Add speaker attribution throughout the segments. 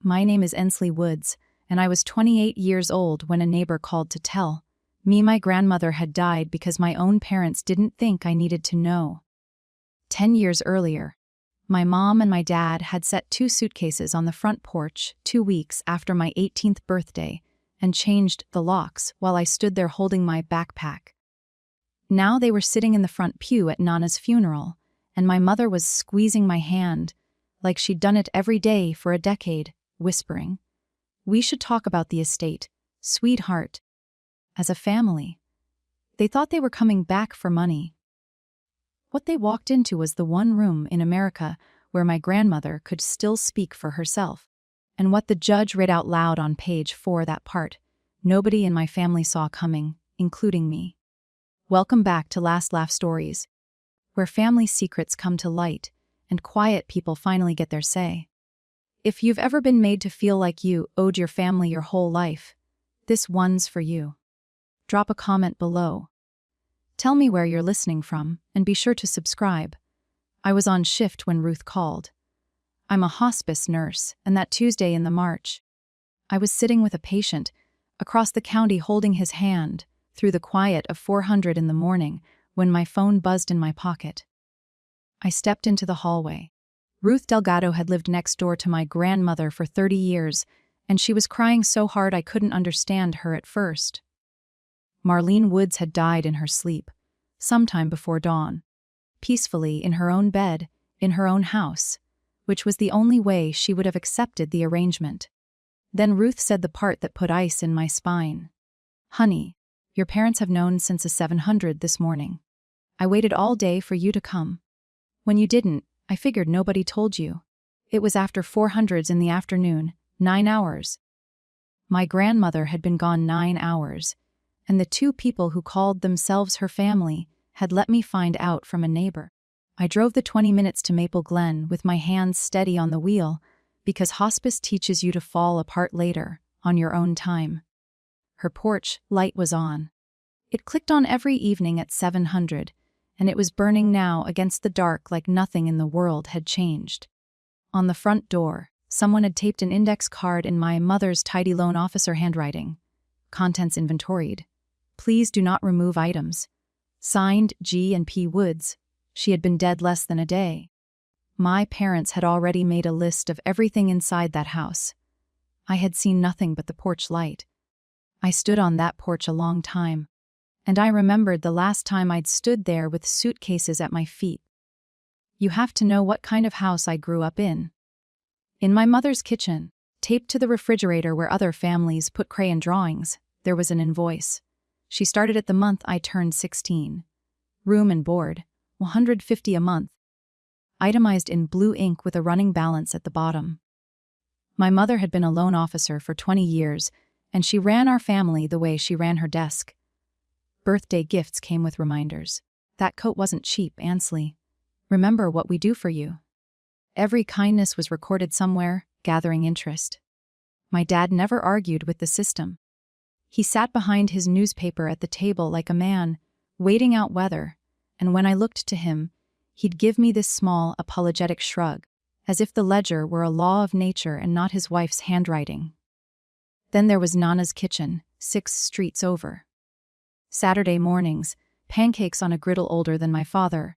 Speaker 1: My name is Ensley Woods, and I was 28 years old when a neighbor called to tell me my grandmother had died because my own parents didn't think I needed to know. 10 years earlier, my mom and my dad had set 2 suitcases on the front porch 2 weeks after my 18th birthday and changed the locks while I stood there holding my backpack. Now they were sitting in the front pew at Nana's funeral, and my mother was squeezing my hand, like she'd done it every day for a decade, whispering, "We should talk about the estate, sweetheart." As a family, they thought they were coming back for money. What they walked into was the one room in America where my grandmother could still speak for herself. And what the judge read out loud on page 4, that part, nobody in my family saw coming, including me. Welcome back to Last Laugh Stories, where family secrets come to light and quiet people finally get their say. If you've ever been made to feel like you owed your family your whole life, this one's for you. Drop a comment below. Tell me where you're listening from, and be sure to subscribe. I was on shift when Ruth called. I'm a hospice nurse, and that Tuesday in the March, I was sitting with a patient across the county holding his hand through the quiet of 400 in the morning when my phone buzzed in my pocket. I stepped into the hallway. Ruth Delgado had lived next door to my grandmother for 30 years, and she was crying so hard I couldn't understand her at first. Marlene Woods had died in her sleep, sometime before dawn, peacefully in her own bed, in her own house, which was the only way she would have accepted the arrangement. Then Ruth said the part that put ice in my spine. "Honey, your parents have known since the 700 this morning. I waited all day for you to come. When you didn't, I figured nobody told you. It was after 400s in the afternoon, 9 hours. My grandmother had been gone 9 hours, and the 2 people who called themselves her family had let me find out from a neighbor. I drove the 20 minutes to Maple Glen with my hands steady on the wheel because hospice teaches you to fall apart later, on your own time. Her porch light was on. It clicked on every evening at 700, and it was burning now against the dark like nothing in the world had changed. On the front door, someone had taped an index card in my mother's tidy loan officer handwriting. Contents inventoried. Please do not remove items. Signed G and P Woods. She had been dead less than a day. My parents had already made a list of everything inside that house. I had seen nothing but the porch light. I stood on that porch a long time, and I remembered the last time I'd stood there with suitcases at my feet. You have to know what kind of house I grew up in. In my mother's kitchen, taped to the refrigerator where other families put crayon drawings, there was an invoice. She started at the month I turned 16. Room and board, $150 a month. Itemized in blue ink with a running balance at the bottom. My mother had been a loan officer for 20 years, and she ran our family the way she ran her desk. Birthday gifts came with reminders. That coat wasn't cheap, Ansley. Remember what we do for you. Every kindness was recorded somewhere, gathering interest. My dad never argued with the system. He sat behind his newspaper at the table like a man, waiting out weather, and when I looked to him, he'd give me this small, apologetic shrug, as if the ledger were a law of nature and not his wife's handwriting. Then there was Nana's kitchen, 6 streets over. Saturday mornings, pancakes on a griddle older than my father.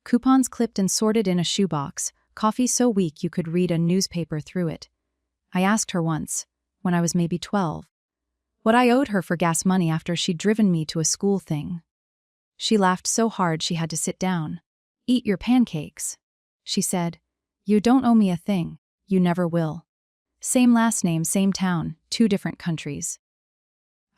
Speaker 1: Coupons clipped and sorted in a shoebox, coffee so weak you could read a newspaper through it. I asked her once, when I was maybe 12, what I owed her for gas money after she'd driven me to a school thing. She laughed so hard she had to sit down. "Eat your pancakes," she said. "You don't owe me a thing. You never will. Same last name, same town, 2 different countries."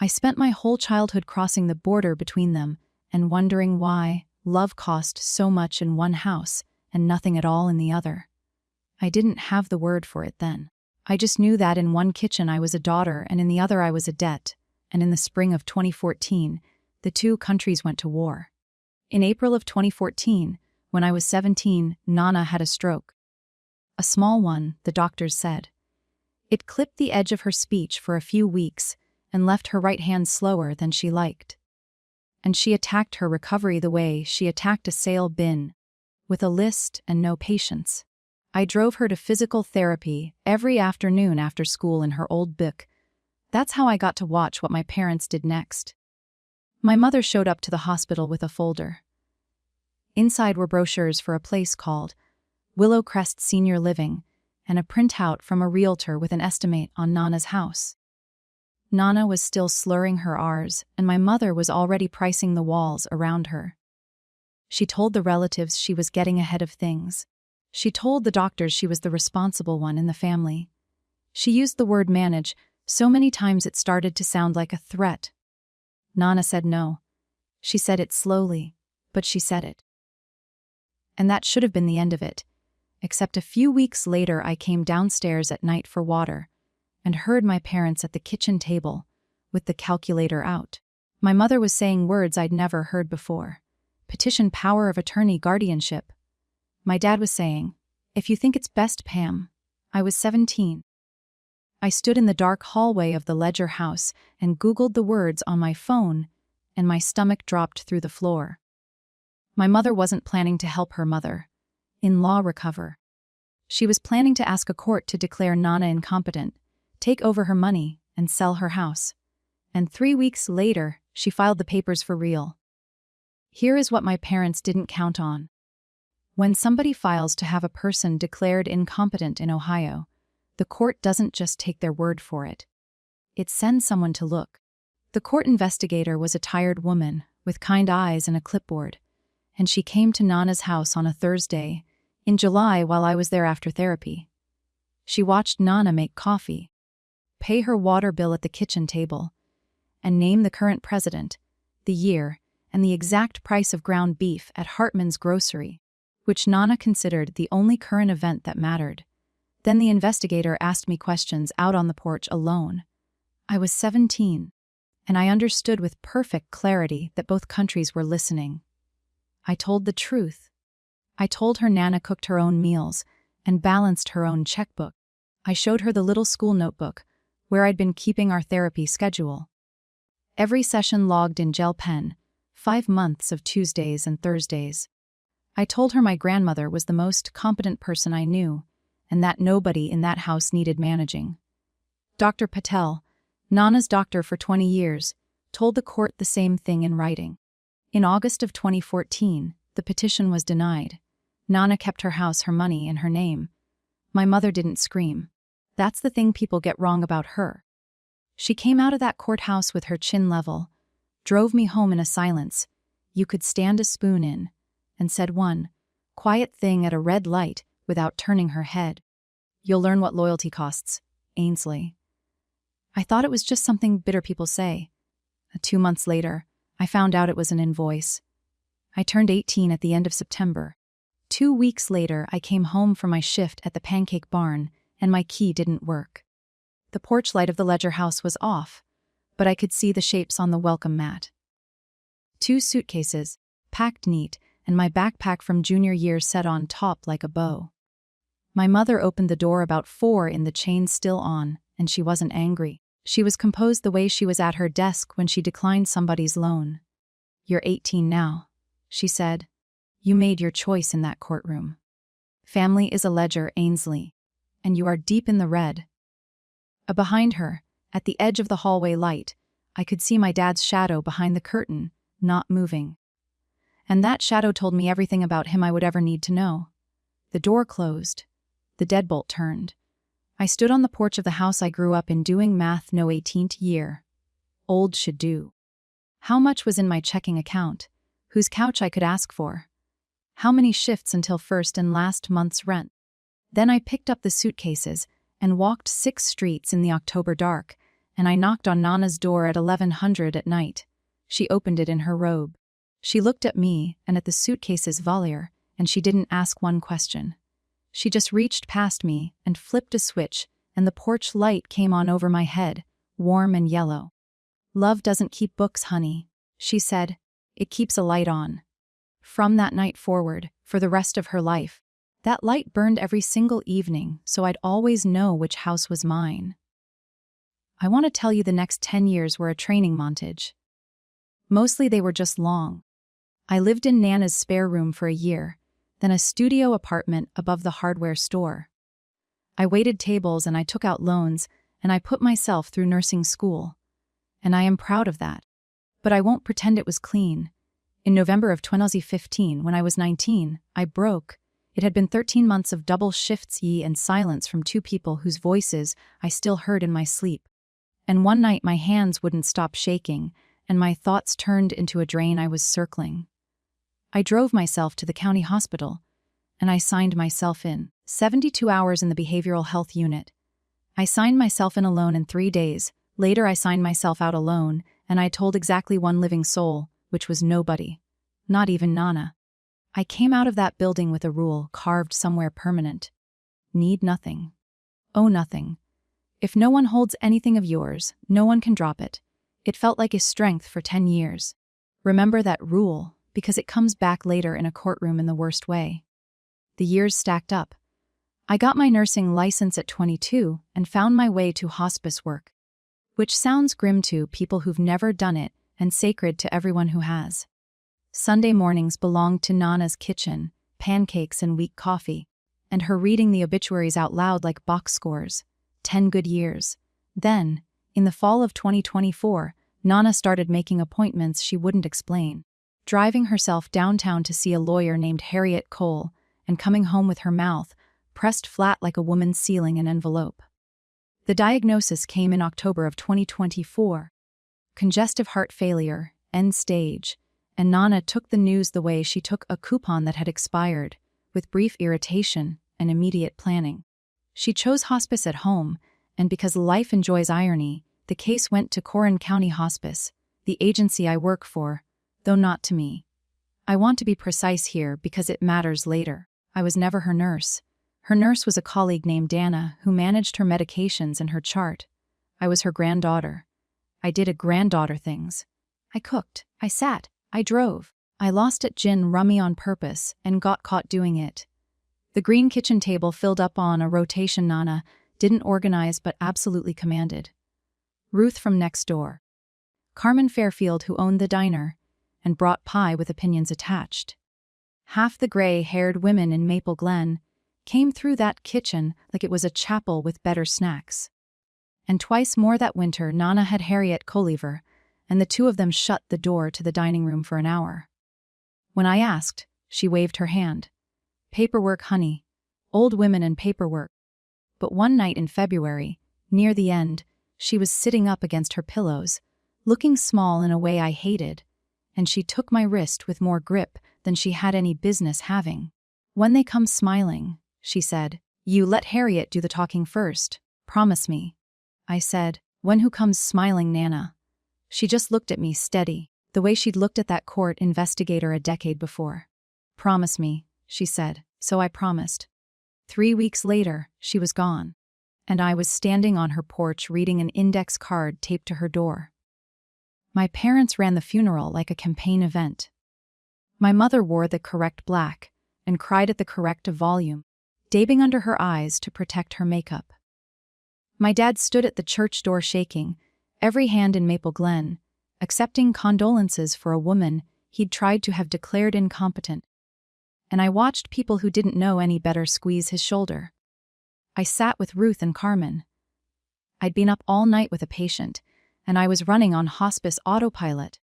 Speaker 1: I spent my whole childhood crossing the border between them and wondering why love cost so much in one house and nothing at all in the other. I didn't have the word for it then. I just knew that in one kitchen I was a daughter and in the other I was a debt, and in the spring of 2014, the 2 countries went to war. In April of 2014, when I was 17, Nana had a stroke. A small one, the doctors said. It clipped the edge of her speech for a few weeks and left her right hand slower than she liked. And she attacked her recovery the way she attacked a sale bin, with a list and no patience. I drove her to physical therapy every afternoon after school in her old book. That's how I got to watch what my parents did next. My mother showed up to the hospital with a folder. Inside were brochures for a place called Willow Crest Senior Living and a printout from a realtor with an estimate on Nana's house. Nana was still slurring her R's, and my mother was already pricing the walls around her. She told the relatives she was getting ahead of things. She told the doctors she was the responsible one in the family. She used the word manage so many times it started to sound like a threat. Nana said no. She said it slowly, but she said it. And that should have been the end of it, except a few weeks later I came downstairs at night for water and heard my parents at the kitchen table with the calculator out. My mother was saying words I'd never heard before. Petition power of attorney guardianship. My dad was saying, "If you think it's best, Pam." I was 17. I stood in the dark hallway of the Ledger house and Googled the words on my phone, and my stomach dropped through the floor. My mother wasn't planning to help her mother-in-law recover. She was planning to ask a court to declare Nana incompetent, take over her money, and sell her house. And 3 weeks later, she filed the papers for real. Here is what my parents didn't count on. When somebody files to have a person declared incompetent in Ohio, the court doesn't just take their word for it. It sends someone to look. The court investigator was a tired woman with kind eyes and a clipboard, and she came to Nana's house on a Thursday in July while I was there after therapy. She watched Nana make coffee, pay her water bill at the kitchen table, and name the current president, the year, and the exact price of ground beef at Hartman's grocery, which Nana considered the only current event that mattered. Then the investigator asked me questions out on the porch alone. I was 17, and I understood with perfect clarity that both countries were listening. I told the truth. I told her Nana cooked her own meals and balanced her own checkbook. I showed her the little school notebook where I'd been keeping our therapy schedule. Every session logged in gel pen, 5 months of Tuesdays and Thursdays. I told her my grandmother was the most competent person I knew, and that nobody in that house needed managing. Dr. Patel, Nana's doctor for 20 years, told the court the same thing in writing. In August of 2014, the petition was denied. Nana kept her house, her money, and her name. My mother didn't scream. That's the thing people get wrong about her. She came out of that courthouse with her chin level, drove me home in a silence you could stand a spoon in, and said one quiet thing at a red light without turning her head. "You'll learn what loyalty costs, Ainsley." I thought it was just something bitter people say. 2 months later, I found out it was an invoice. I turned 18 at the end of September. 2 weeks later, I came home from my shift at the Pancake Barn, and my key didn't work. The porch light of the Ledger house was off, but I could see the shapes on the welcome mat. 2 suitcases, packed neat, and my backpack from junior year set on top like a bow. My mother opened the door about 4 in the chain still on, and she wasn't angry. She was composed the way she was at her desk when she declined somebody's loan. "You're 18 now," she said. "You made your choice in that courtroom. Family is a ledger, Ainsley, and you are deep in the red." Behind her, at the edge of the hallway light, I could see my dad's shadow behind the curtain, not moving. And that shadow told me everything about him I would ever need to know. The door closed. The deadbolt turned. I stood on the porch of the house I grew up in doing math no 18th year. Old should do. How much was in my checking account? Whose couch I could ask for? How many shifts until first and last month's rent? Then I picked up the suitcases and walked 6 streets in the October dark, and I knocked on Nana's door at 1100 at night. She opened it in her robe. She looked at me and at the suitcase's valier, and she didn't ask one question. She just reached past me and flipped a switch, and the porch light came on over my head, warm and yellow. "Love doesn't keep books, honey," she said. "It keeps a light on." From that night forward, for the rest of her life, that light burned every single evening, so I'd always know which house was mine. I want to tell you the next 10 years were a training montage. Mostly they were just long. I lived in Nana's spare room for a year, then a studio apartment above the hardware store. I waited tables and I took out loans, and I put myself through nursing school. And I am proud of that. But I won't pretend it was clean. In November of 2015, when I was 19, I broke. It had been 13 months of double shifts and silence from two people whose voices I still heard in my sleep. And one night my hands wouldn't stop shaking, and my thoughts turned into a drain I was circling. I drove myself to the county hospital, and I signed myself in. 72 hours in the behavioral health unit. I signed myself in alone in 3 days. Later I signed myself out alone, and I told exactly one living soul, which was nobody. Not even Nana. I came out of that building with a rule carved somewhere permanent. Need nothing. Owe nothing. If no one holds anything of yours, no one can drop it. It felt like a strength for 10 years. Remember that rule, because it comes back later in a courtroom in the worst way. The years stacked up. I got my nursing license at 22 and found my way to hospice work. Which sounds grim to people who've never done it and sacred to everyone who has. Sunday mornings belonged to Nana's kitchen, pancakes and weak coffee, and her reading the obituaries out loud like box scores. 10 good years. Then, in the fall of 2024, Nana started making appointments she wouldn't explain, driving herself downtown to see a lawyer named Harriet Cole, and coming home with her mouth pressed flat like a woman sealing an envelope. The diagnosis came in October of 2024. Congestive heart failure, end stage, and Nana took the news the way she took a coupon that had expired, with brief irritation and immediate planning. She chose hospice at home, and because life enjoys irony, the case went to Corrin County Hospice, the agency I work for, though not to me. I want to be precise here because it matters later. I was never her nurse. Her nurse was a colleague named Dana who managed her medications and her chart. I was her granddaughter. I did a granddaughter things. I cooked, I sat, I drove. I lost at gin rummy on purpose and got caught doing it. The green kitchen table filled up on a rotation Nana didn't organize but absolutely commanded. Ruth from next door. Carmen Fairfield who owned the diner and brought pie with opinions attached. Half the gray-haired women in Maple Glen came through that kitchen like it was a chapel with better snacks. And twice more that winter Nana had Harriet Colliver, and the two of them shut the door to the dining room for an hour. When I asked, she waved her hand. Paperwork, honey. Old women and paperwork. But one night in February, near the end, she was sitting up against her pillows, looking small in a way I hated, and she took my wrist with more grip than she had any business having. When they come smiling, she said, you let Harriet do the talking first. Promise me. I said, when who comes smiling, Nana? She just looked at me steady, the way she'd looked at that court investigator a decade before. Promise me, she said, so I promised. 3 weeks later, she was gone, and I was standing on her porch reading an index card taped to her door. My parents ran the funeral like a campaign event. My mother wore the correct black and cried at the correct volume, dabbing under her eyes to protect her makeup. My dad stood at the church door shaking, every hand in Maple Glen, accepting condolences for a woman he'd tried to have declared incompetent. And I watched people who didn't know any better squeeze his shoulder. I sat with Ruth and Carmen. I'd been up all night with a patient, and I was running on hospice autopilot,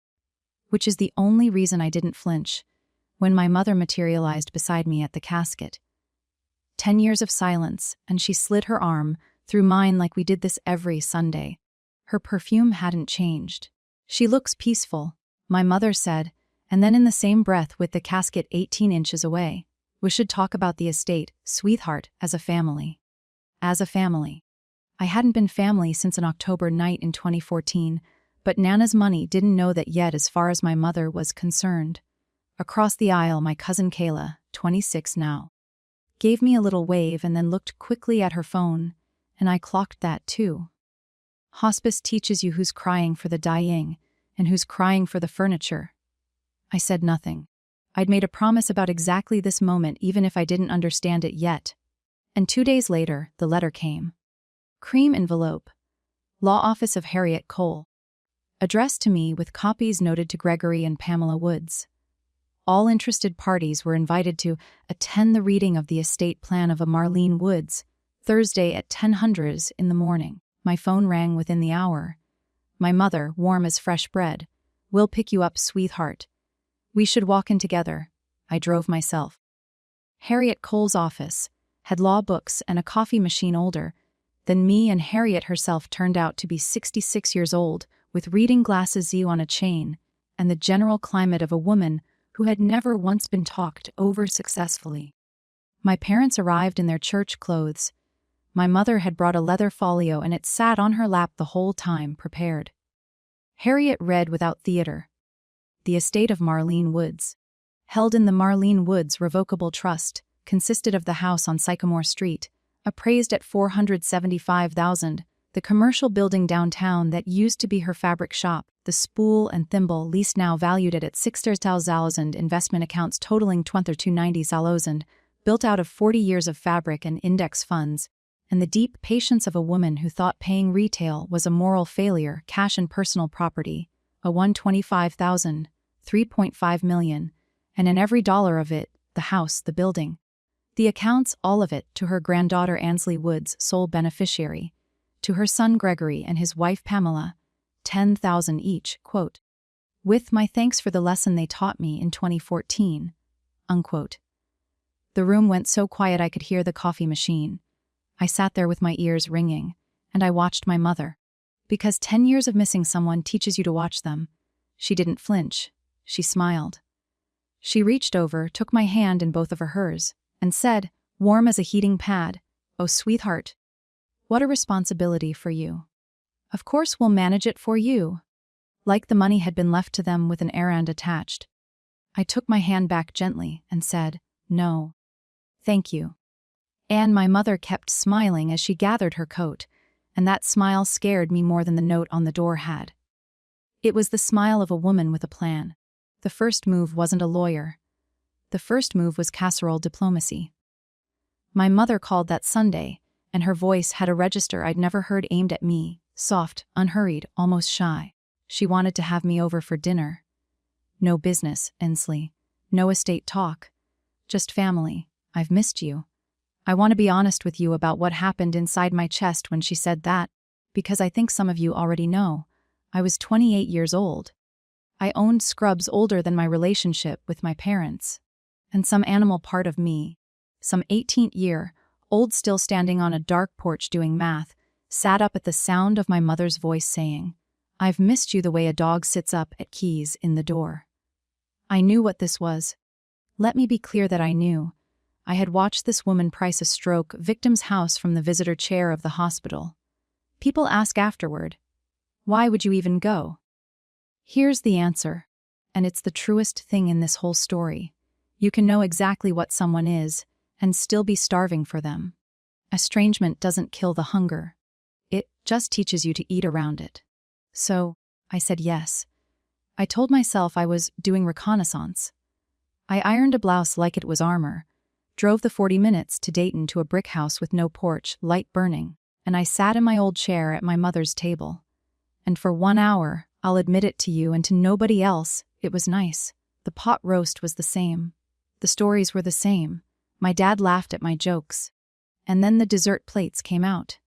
Speaker 1: which is the only reason I didn't flinch when my mother materialized beside me at the casket. 10 years of silence, and she slid her arm through mine like we did this every Sunday. Her perfume hadn't changed. She looks peaceful, my mother said, and then in the same breath with the casket 18 inches away, we should talk about the estate, sweetheart, as a family. As a family. I hadn't been family since an October night in 2014, but Nana's money didn't know that yet as far as my mother was concerned. Across the aisle, my cousin Kayla, 26 now, gave me a little wave and then looked quickly at her phone, and I clocked that too. Hospice teaches you who's crying for the dying and who's crying for the furniture. I said nothing. I'd made a promise about exactly this moment even if I didn't understand it yet. And 2 days later, the letter came. Cream envelope. Law Office of Harriet Cole. Addressed to me with copies noted to Gregory and Pamela Woods. All interested parties were invited to attend the reading of the estate plan of a Marlene Woods, Thursday at 10:00 in the morning. My phone rang within the hour. My mother, warm as fresh bread. "We'll pick you up, sweetheart. We should walk in together." I drove myself. Harriet Cole's office had law books and a coffee machine older than me, and Harriet herself turned out to be 66 years old, with reading glasses on a chain, and the general climate of a woman who had never once been talked over successfully. My parents arrived in their church clothes. My mother had brought a leather folio, and it sat on her lap the whole time, prepared. Harriet read without theater. The estate of Marlene Woods, held in the Marlene Woods Revocable Trust, consisted of the house on Sycamore Street, appraised at $475,000, the commercial building downtown that used to be her fabric shop, the Spool and Thimble lease now valued at $6,000, investment accounts totaling $290,000, built out of 40 years of fabric and index funds, and the deep patience of a woman who thought paying retail was a moral failure, cash and personal property, a $125,000, $3.5 million, and in every dollar of it, the house, the building. The accounts, all of it, to her granddaughter Ansley Woods, sole beneficiary, to her son Gregory and his wife Pamela, $10,000 each, quote, "with my thanks for the lesson they taught me in 2014, unquote. The room went so quiet I could hear the coffee machine. I sat there with my ears ringing, and I watched my mother. Because 10 years of missing someone teaches you to watch them. She didn't flinch. She smiled. She reached over, took my hand in both of hers, and said, warm as a heating pad, "Oh, sweetheart, what a responsibility for you. Of course we'll manage it for you." Like the money had been left to them with an errand attached. I took my hand back gently and said, "No. Thank you." And my mother kept smiling as she gathered her coat, and that smile scared me more than the note on the door had. It was the smile of a woman with a plan. The first move wasn't a lawyer. The first move was casserole diplomacy. My mother called that Sunday, and her voice had a register I'd never heard aimed at me, soft, unhurried, almost shy. She wanted to have me over for dinner. "No business, Ansley. No estate talk. Just family. I've missed you. I want to be honest with you about what happened inside my chest when she said that, because I think some of you already know. I was 28 years old. I owned scrubs older than my relationship with my parents. And some animal part of me, some 18-year-old still standing on a dark porch doing math, sat up at the sound of my mother's voice saying, "I've missed you the way a dog sits up at keys in the door." I knew what this was. Let me be clear that I knew. I had watched this woman price a stroke victim's house from the visitor chair of the hospital. People ask afterward, "Why would you even go?" Here's the answer, and it's the truest thing in this whole story. You can know exactly what someone is and still be starving for them. Estrangement doesn't kill the hunger. It just teaches you to eat around it. So, I said yes. I told myself I was doing reconnaissance. I ironed a blouse like it was armor, drove the 40 minutes to Dayton to a brick house with no porch, light burning, and I sat in my old chair at my mother's table. And for 1 hour, I'll admit it to you and to nobody else, it was nice. The pot roast was the same. The stories were the same. My dad laughed at my jokes. And then the dessert plates came out.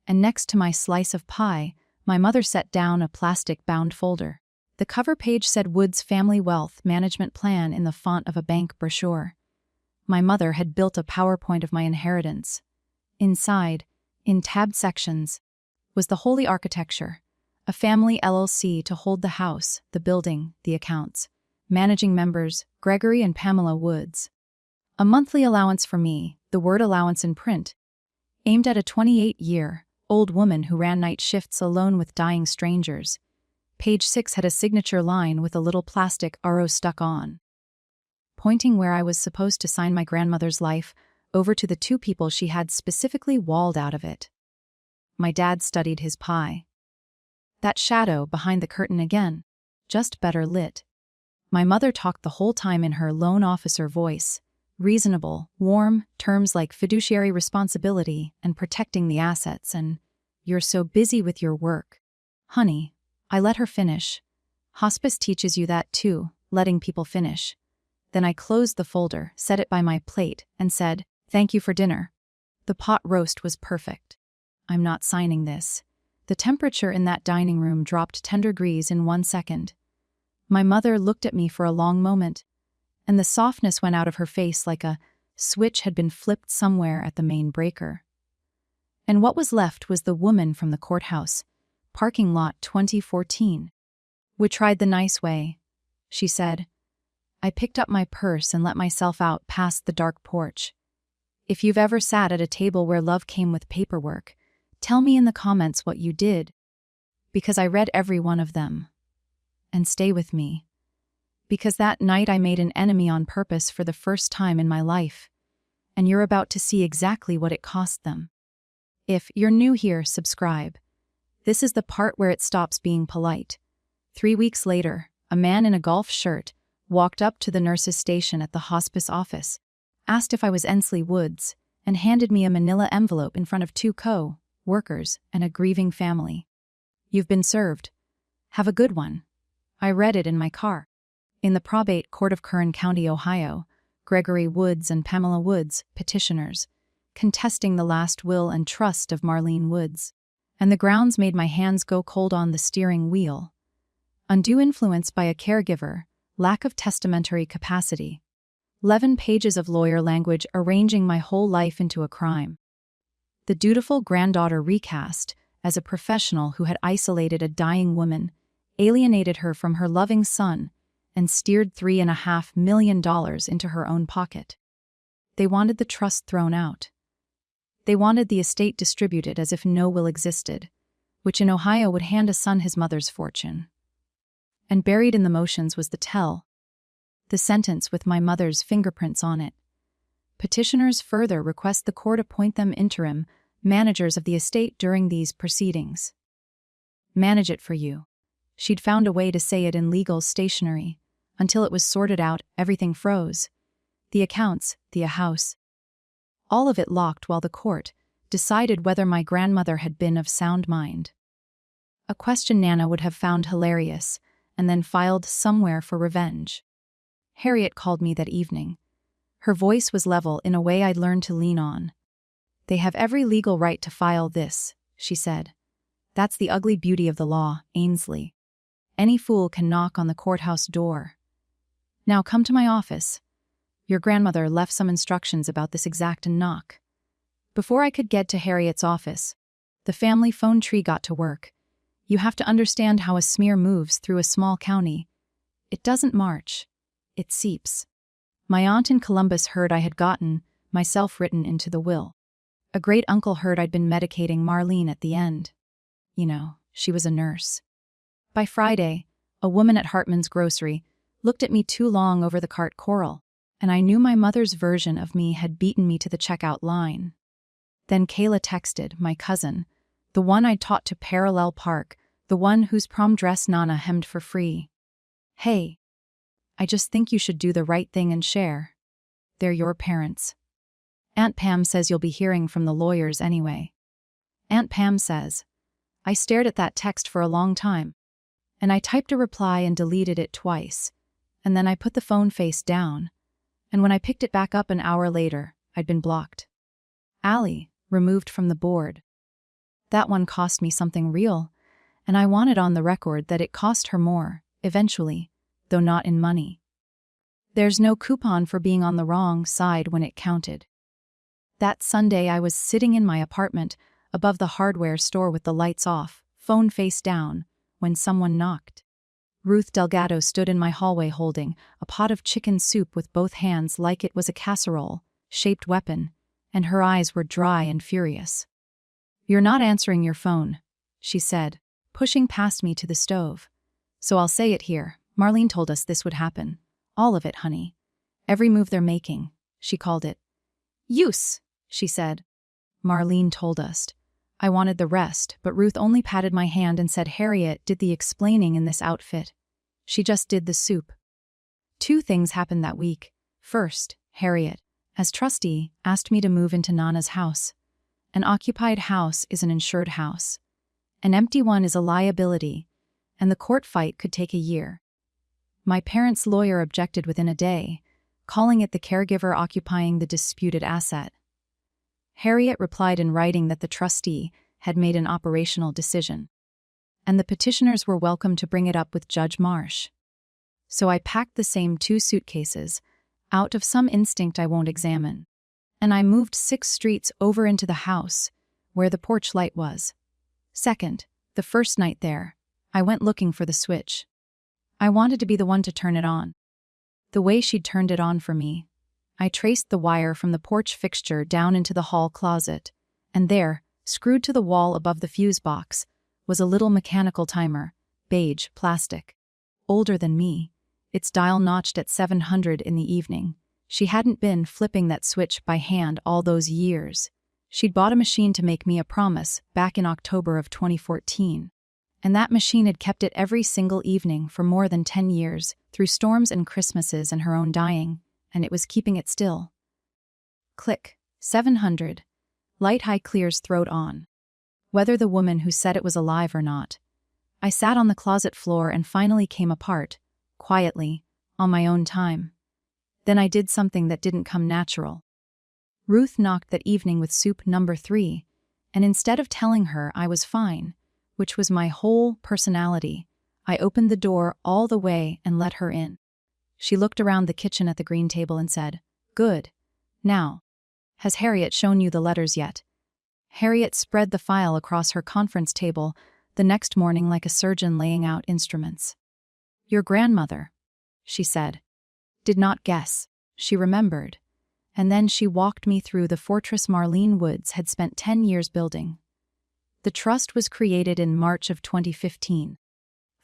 Speaker 1: And next to my slice of pie, my mother set down a plastic-bound folder. The cover page said Woods Family Wealth Management Plan in the font of a bank brochure. My mother had built a PowerPoint of my inheritance. Inside, in tabbed sections, was the holy architecture, a family LLC to hold the house, the building, the accounts. Managing members, Gregory and Pamela Woods. A monthly allowance for me, the word allowance in print, aimed at a 28-year-old woman who ran night shifts alone with dying strangers. Page 6 had a signature line with a little plastic arrow stuck on, pointing where I was supposed to sign my grandmother's life over to the 2 people she had specifically walled out of it. My dad studied his pie. That shadow behind the curtain again, just better lit. My mother talked the whole time in her loan officer voice, reasonable, warm, terms like fiduciary responsibility and protecting the assets and, "You're so busy with your work." Honey, I let her finish. Hospice teaches you that too, letting people finish. Then I closed the folder, set it by my plate, and said, "Thank you for dinner." The pot roast was perfect. I'm not signing this. The temperature in that dining room dropped 10 degrees in 1 second. My mother looked at me for a long moment, and the softness went out of her face like a switch had been flipped somewhere at the main breaker. And what was left was the woman from the courthouse, parking lot 2014. "We tried the nice way," she said. I picked up my purse and let myself out past the dark porch. If you've ever sat at a table where love came with paperwork, tell me in the comments what you did. Because I read every one of them. And stay with me. Because that night I made an enemy on purpose for the first time in my life. And you're about to see exactly what it cost them. If you're new here, subscribe. This is the part where it stops being polite. 3 weeks later, a man in a golf shirt walked up to the nurse's station at the hospice office, asked if I was Ensley Woods, and handed me a manila envelope in front of 2 co-workers and a grieving family. "You've been served. Have a good one." I read it in my car. In the probate court of Kern County, Ohio, Gregory Woods and Pamela Woods, petitioners, contesting the last will and trust of Marlene Woods. And the grounds made my hands go cold on the steering wheel. Undue influence by a caregiver, lack of testamentary capacity. 11 pages of lawyer language arranging my whole life into a crime. The dutiful granddaughter recast as a professional who had isolated a dying woman, alienated her from her loving son, and steered $3.5 million into her own pocket. They wanted the trust thrown out. They wanted the estate distributed as if no will existed, which in Ohio would hand a son his mother's fortune. And buried in the motions was the sentence with my mother's fingerprints on it. Petitioners further request the court appoint them interim managers of the estate during these proceedings. Manage it for you. She'd found a way to say it in legal stationery. Until it was sorted out, everything froze. The accounts, the house. All of it locked while the court decided whether my grandmother had been of sound mind. A question Nana would have found hilarious, and then filed somewhere for revenge. Harriet called me that evening. Her voice was level in a way I'd learned to lean on. "They have every legal right to file this," she said. "That's the ugly beauty of the law, Ainsley. Any fool can knock on the courthouse door. Now come to my office. Your grandmother left some instructions about this exact knock." Before I could get to Harriet's office, the family phone tree got to work. You have to understand how a smear moves through a small county. It doesn't march. It seeps. My aunt in Columbus heard I had gotten myself written into the will. A great uncle heard I'd been medicating Marlene at the end. You know, she was a nurse. By Friday, a woman at Hartman's grocery looked at me too long over the cart coral, and I knew my mother's version of me had beaten me to the checkout line. Then Kayla texted, my cousin, the one I'd taught to parallel park, the one whose prom dress Nana hemmed for free. "Hey, I just think you should do the right thing and share. They're your parents. Aunt Pam says you'll be hearing from the lawyers anyway." Aunt Pam says. I stared at that text for a long time, and I typed a reply and deleted it twice, and then I put the phone face down, and when I picked it back up an hour later, I'd been blocked. Allie, removed from the board. That one cost me something real, and I wanted on the record that it cost her more, eventually, though not in money. There's no coupon for being on the wrong side when it counted. That Sunday I was sitting in my apartment above the hardware store with the lights off, phone face down, when someone knocked. Ruth Delgado stood in my hallway holding a pot of chicken soup with both hands like it was a casserole-shaped weapon, and her eyes were dry and furious. "You're not answering your phone," she said, pushing past me to the stove. "So I'll say it here. Marlene told us this would happen. All of it, honey. Every move they're making," she called it. "Use," she said. "Marlene told us." I wanted the rest, but Ruth only patted my hand and said Harriet did the explaining in this outfit. She just did the soup. 2 things happened that week. First, Harriet, as trustee, asked me to move into Nana's house. An occupied house is an insured house. An empty one is a liability, and the court fight could take a year. My parents' lawyer objected within a day, calling it the caregiver occupying the disputed asset. Harriet replied in writing that the trustee had made an operational decision, and the petitioners were welcome to bring it up with Judge Marsh. So I packed the same 2 suitcases, out of some instinct I won't examine, and I moved 6 streets over into the house, where the porch light was. Second, the first night there, I went looking for the switch. I wanted to be the one to turn it on. The way she'd turned it on for me, I traced the wire from the porch fixture down into the hall closet, and there, screwed to the wall above the fuse box, was a little mechanical timer, beige plastic. Older than me, its dial notched at 700 in the evening. She hadn't been flipping that switch by hand all those years. She'd bought a machine to make me a promise back in October of 2014. And that machine had kept it every single evening for more than 10 years, through storms and Christmases and her own dying, and it was keeping it still. Click. 700. Light high clears throat on. Whether the woman who said it was alive or not. I sat on the closet floor and finally came apart, quietly, on my own time. Then I did something that didn't come natural. Ruth knocked that evening with soup number 3, and instead of telling her I was fine, which was my whole personality, I opened the door all the way and let her in. She looked around the kitchen at the green table and said, "Good. Now, has Harriet shown you the letters yet?" Harriet spread the file across her conference table the next morning like a surgeon laying out instruments. "Your grandmother," she said. Did not guess. She remembered. And then she walked me through the fortress Marlene Woods had spent 10 years building. The trust was created in March of 2015,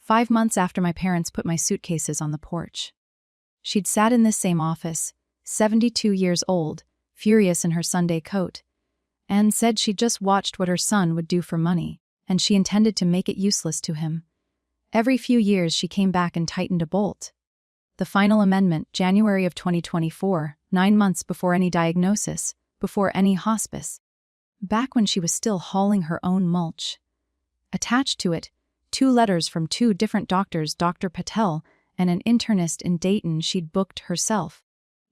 Speaker 1: 5 months after my parents put my suitcases on the porch. She'd sat in this same office, 72 years old, furious in her Sunday coat, and said she'd just watched what her son would do for money, and she intended to make it useless to him. Every few years she came back and tightened a bolt. The final amendment, January of 2024, 9 months before any diagnosis, before any hospice. Back when she was still hauling her own mulch. Attached to it, 2 letters from 2 different doctors, Dr. Patel and an internist in Dayton she'd booked herself,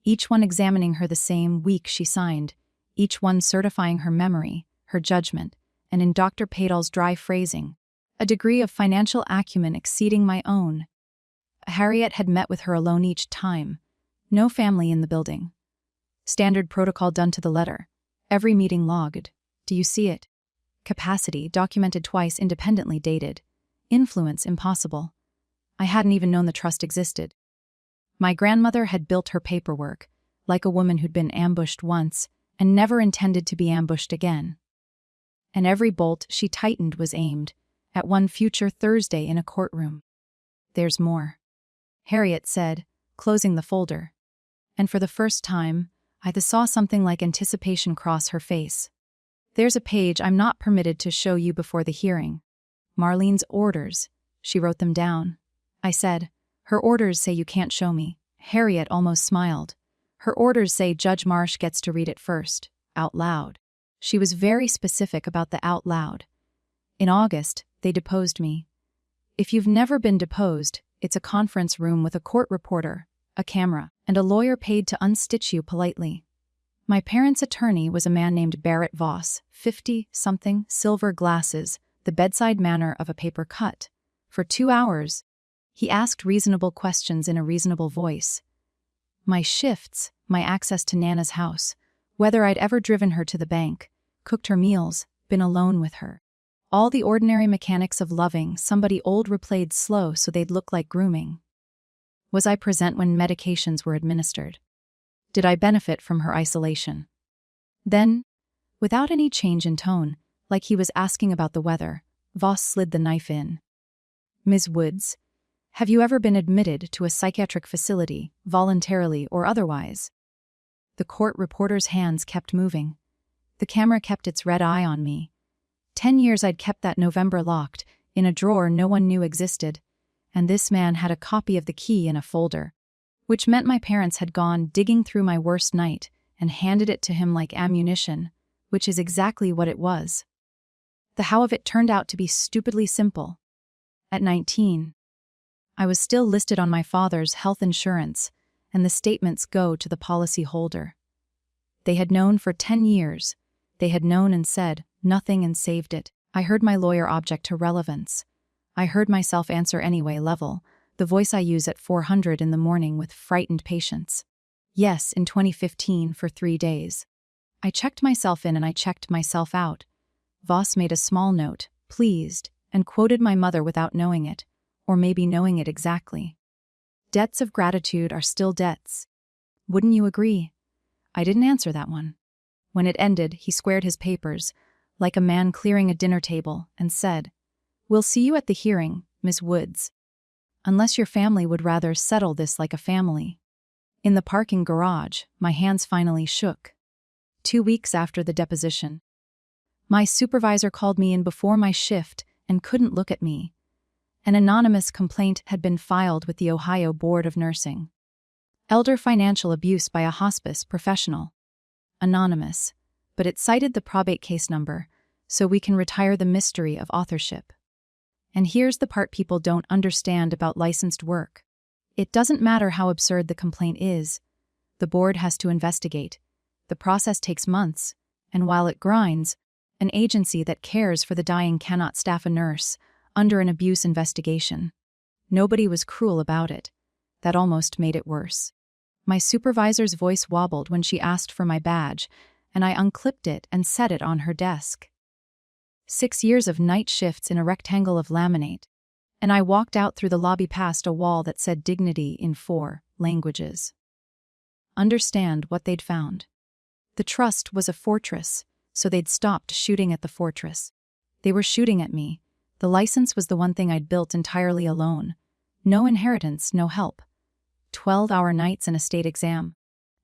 Speaker 1: each one examining her the same week she signed, each one certifying her memory, her judgment, and in Dr. Padal's dry phrasing, a degree of financial acumen exceeding my own. Harriet had met with her alone each time. No family in the building. Standard protocol done to the letter. Every meeting logged. Do you see it? Capacity, documented twice, independently dated. Influence, impossible. I hadn't even known the trust existed. My grandmother had built her paperwork, like a woman who'd been ambushed once and never intended to be ambushed again. And every bolt she tightened was aimed at one future Thursday in a courtroom. There's more, Harriet said, closing the folder. And for the first time, I saw something like anticipation cross her face. There's a page I'm not permitted to show you before the hearing. Marlene's orders. She wrote them down. I said, "Her orders say you can't show me." Harriet almost smiled. "Her orders say Judge Marsh gets to read it first, out loud." She was very specific about the out loud. In August, they deposed me. If you've never been deposed, it's a conference room with a court reporter, a camera, and a lawyer paid to unstitch you politely. My parents' attorney was a man named Barrett Voss, 50-something, silver glasses, the bedside manner of a paper cut. For 2 hours, he asked reasonable questions in a reasonable voice. My shifts, my access to Nana's house, whether I'd ever driven her to the bank, cooked her meals, been alone with her. All the ordinary mechanics of loving somebody old replayed slow so they'd look like grooming. Was I present when medications were administered? Did I benefit from her isolation? Then, without any change in tone, like he was asking about the weather, Voss slid the knife in. "Ms. Woods, have you ever been admitted to a psychiatric facility, voluntarily or otherwise?" The court reporter's hands kept moving. The camera kept its red eye on me. 10 years I'd kept that November locked, in a drawer no one knew existed, and this man had a copy of the key in a folder, which meant my parents had gone digging through my worst night and handed it to him like ammunition, which is exactly what it was. The how of it turned out to be stupidly simple. At 19, I was still listed on my father's health insurance, and the statements go to the policyholder. They had known for 10 years. They had known and said nothing and saved it. I heard my lawyer object to relevance. I heard myself answer anyway level, the voice I use at 400 in the morning with frightened patience. Yes, in 2015 for 3 days. I checked myself in and I checked myself out. Voss made a small note, pleased, and quoted my mother without knowing it, or maybe knowing it exactly. Debts of gratitude are still debts. Wouldn't you agree? I didn't answer that one. When it ended, he squared his papers, like a man clearing a dinner table, and said, "We'll see you at the hearing, Miss Woods. Unless your family would rather settle this like a family." In the parking garage, my hands finally shook. 2 weeks after the deposition. My supervisor called me in before my shift and couldn't look at me. An anonymous complaint had been filed with the Ohio Board of Nursing. Elder financial abuse by a hospice professional. Anonymous, but it cited the probate case number, so we can retire the mystery of authorship. And here's the part people don't understand about licensed work. It doesn't matter how absurd the complaint is. The board has to investigate. The process takes months, and while it grinds, an agency that cares for the dying cannot staff a nurse under an abuse investigation. Nobody was cruel about it. That almost made it worse. My supervisor's voice wobbled when she asked for my badge, and I unclipped it and set it on her desk. 6 years of night shifts in a rectangle of laminate, and I walked out through the lobby past a wall that said dignity in 4 languages. Understand what they'd found. The trust was a fortress, so they'd stopped shooting at the fortress. They were shooting at me. The license was the one thing I'd built entirely alone. No inheritance, no help. 12-hour nights and a state exam.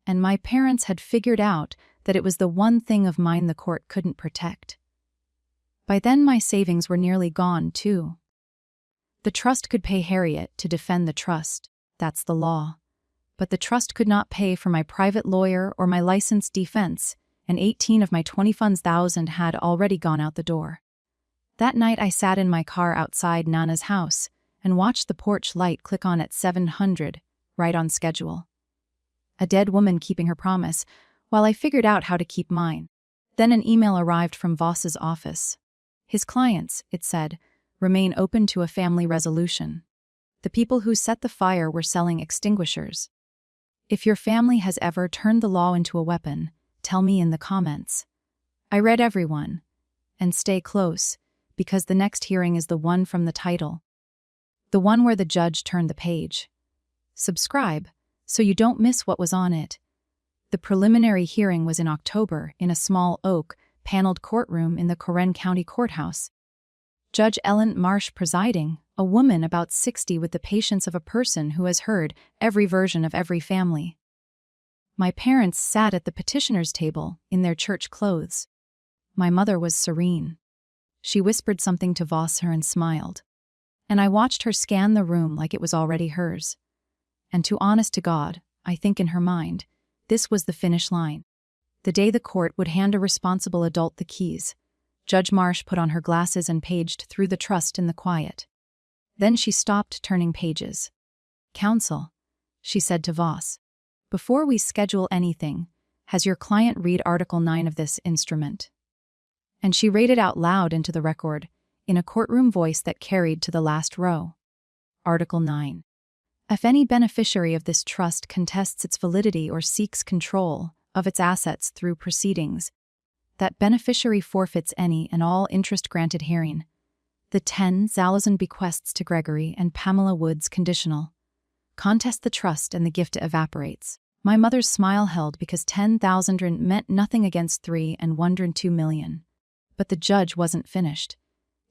Speaker 1: And my parents had figured out that it was the one thing of mine the court couldn't protect. By then my savings were nearly gone, too. The trust could pay Harriet to defend the trust. That's the law. But the trust could not pay for my private lawyer or my licensed defense, and 18 of my 20,000 had already gone out the door. That night I sat in my car outside Nana's house and watched the porch light click on at 700, right on schedule. A dead woman keeping her promise, while I figured out how to keep mine. Then an email arrived from Voss's office. His clients, it said, remain open to a family resolution. The people who set the fire were selling extinguishers. If your family has ever turned the law into a weapon, tell me in the comments. I read everyone. And stay close, because the next hearing is the one from the title. The one where the judge turned the page. Subscribe, so you don't miss what was on it. The preliminary hearing was in October in a small oak, paneled courtroom in the Corren County Courthouse. Judge Ellen Marsh presiding, a woman about 60 with the patience of a person who has heard every version of every family. My parents sat at the petitioner's table in their church clothes. My mother was serene. She whispered something to Voss and smiled. And I watched her scan the room like it was already hers. And to honest to God, I think in her mind, this was the finish line. The day the court would hand a responsible adult the keys. Judge Marsh put on her glasses and paged through the trust in the quiet. Then she stopped turning pages. "Counsel," she said to Voss, "before we schedule anything, has your client read Article 9 of this instrument?" And she read it out loud into the record, in a courtroom voice that carried to the last row. Article 9. If any beneficiary of this trust contests its validity or seeks control of its assets through proceedings, that beneficiary forfeits any and all interest granted herein. The 10,000 bequests to Gregory and Pamela Woods conditional. Contest the trust and the gift evaporates. My mother's smile held because 10,000 meant nothing against 3 and 102 million. But the judge wasn't finished.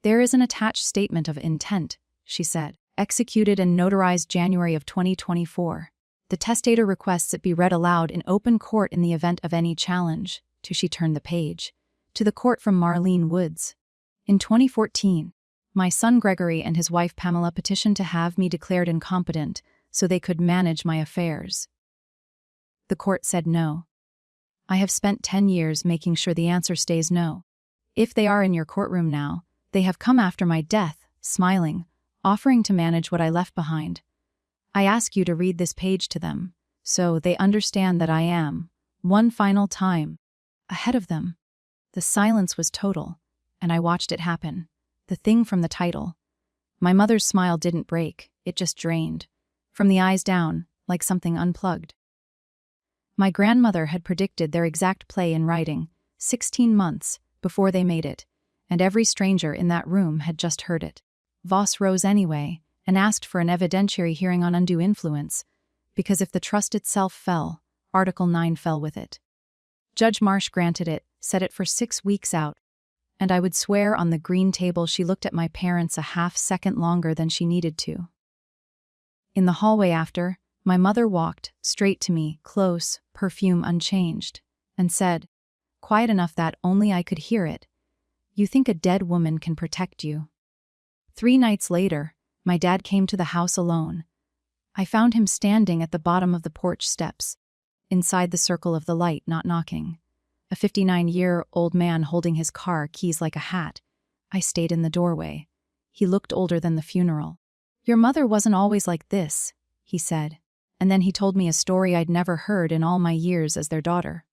Speaker 1: "There is an attached statement of intent," she said, "executed and notarized January of 2024. The testator requests it be read aloud in open court in the event of any challenge," to she turned the page, "to the court from Marlene Woods. In 2014, my son Gregory and his wife Pamela petitioned to have me declared incompetent so they could manage my affairs. The court said no. I have spent 10 years making sure the answer stays no. If they are in your courtroom now, they have come after my death, smiling, offering to manage what I left behind. I ask you to read this page to them, So they understand that I am, one final time, ahead of them. The silence was total, and I watched it happen. The thing from the title. My mother's smile didn't break, it just drained. From the eyes down, like something unplugged. My grandmother had predicted their exact play in writing, 16 months before they made it, and every stranger in that room had just heard it. Voss rose anyway, and asked for an evidentiary hearing on undue influence, because if the trust itself fell, Article 9 fell with it. Judge Marsh granted it, set it for 6 weeks out, and I would swear on the green table she looked at my parents a half-second longer than she needed to. In the hallway after, my mother walked straight to me, close, perfume unchanged, and said, quiet enough that only I could hear it, "You think a dead woman can protect you." 3 nights later, my dad came to the house alone. I found him standing at the bottom of the porch steps, inside the circle of the light, not knocking. A 59-year-old man holding his car keys like a hat. I stayed in the doorway. He looked older than the funeral. "Your mother wasn't always like this," he said, and then he told me a story I'd never heard in all my years as their daughter.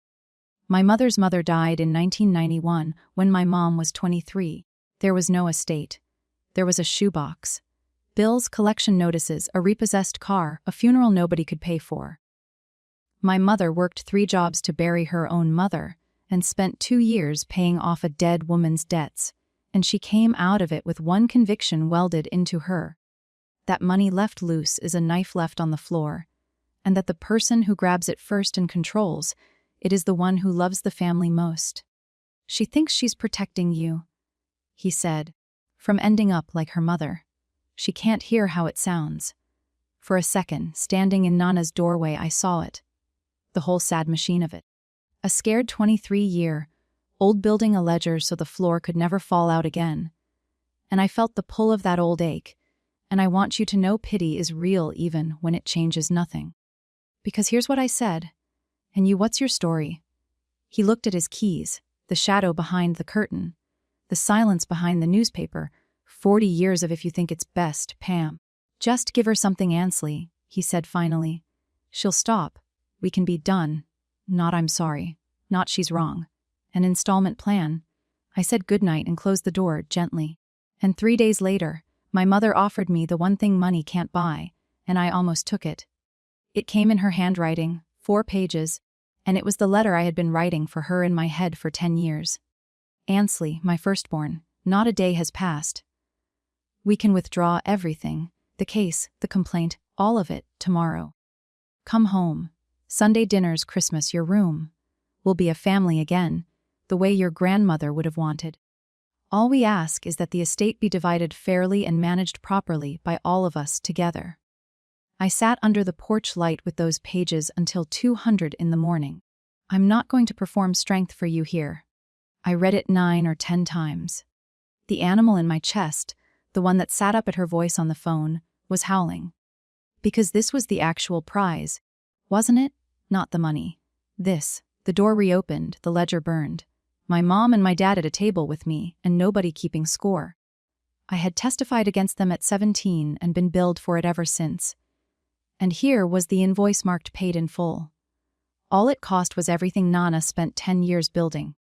Speaker 1: My mother's mother died in 1991 when my mom was 23. There was no estate. There was a shoebox. Bills, collection notices, a repossessed car, a funeral nobody could pay for. My mother worked 3 jobs to bury her own mother and spent 2 years paying off a dead woman's debts, and she came out of it with one conviction welded into her: that money left loose is a knife left on the floor, and that the person who grabs it first and controls it is the one who loves the family most. "She thinks she's protecting you," he said, "from ending up like her mother. She can't hear how it sounds." For a second, standing in Nana's doorway, I saw it. The whole sad machine of it. A scared 23-year-old building a ledger so the floor could never fall out again. And I felt the pull of that old ache, and I want you to know pity is real even when it changes nothing. Because here's what I said. "And you, what's your story?" He looked at his keys, the shadow behind the curtain, the silence behind the newspaper. 40 years of "if you think it's best, Pam." "Just give her something, Ansley," he said finally. "She'll stop. We can be done. Not I'm sorry. Not she's wrong. An installment plan." I said goodnight and closed the door gently. And 3 days later, my mother offered me the one thing money can't buy, and I almost took it. It came in her handwriting, 4 pages, and it was the letter I had been writing for her in my head for 10 years. "Ansley, my firstborn, not a day has passed. We can withdraw everything, the case, the complaint, all of it, tomorrow. Come home. Sunday dinners, Christmas, your room. We'll be a family again, the way your grandmother would have wanted. All we ask is that the estate be divided fairly and managed properly by all of us together." I sat under the porch light with those pages until 200 in the morning. "I'm not going to perform strength for you here." I read it 9 or 10 times. The animal in my chest, the one that sat up at her voice on the phone, was howling. Because this was the actual prize, wasn't it? Not the money. This. The door reopened, the ledger burned. My mom and my dad at a table with me, and nobody keeping score. I had testified against them at 17 and been billed for it ever since. And here was the invoice marked paid in full. All it cost was everything Nana spent 10 years building.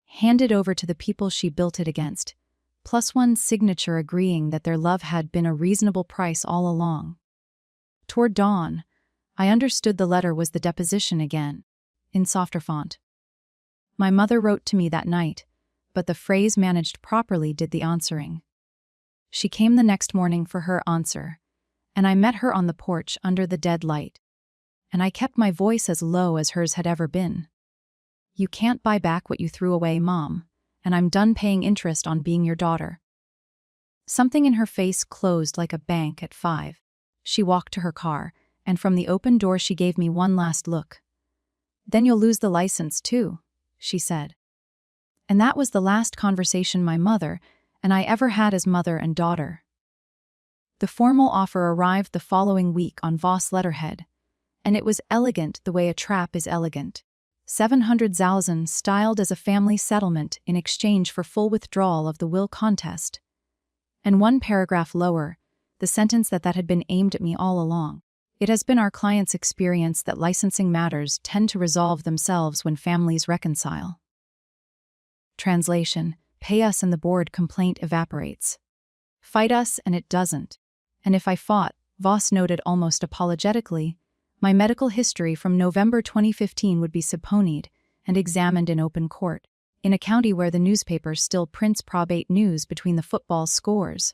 Speaker 1: Handed over to the people she built it against, plus one signature agreeing that their love had been a reasonable price all along. Toward dawn, I understood the letter was the deposition again, in softer font. My mother wrote to me that night, but the phrase managed properly did the answering. She came the next morning for her answer, and I met her on the porch under the dead light. And I kept my voice as low as hers had ever been. "You can't buy back what you threw away, Mom, and I'm done paying interest on being your daughter." Something in her face closed like a bank at 5. She walked to her car, and from the open door she gave me one last look. "Then you'll lose the license too," she said. And that was the last conversation my mother and I ever had as mother and daughter. The formal offer arrived the following week on Voss letterhead, and it was elegant the way a trap is elegant. 700,000 styled as a family settlement in exchange for full withdrawal of the will contest. And one paragraph lower, the sentence that had been aimed at me all along. It has been our clients' experience that licensing matters tend to resolve themselves when families reconcile. Translation: pay us and the board complaint evaporates. Fight us and it doesn't. And if I fought, Voss noted almost apologetically, my medical history from November 2015 would be subpoenaed and examined in open court, in a county where the newspaper still prints probate news between the football scores.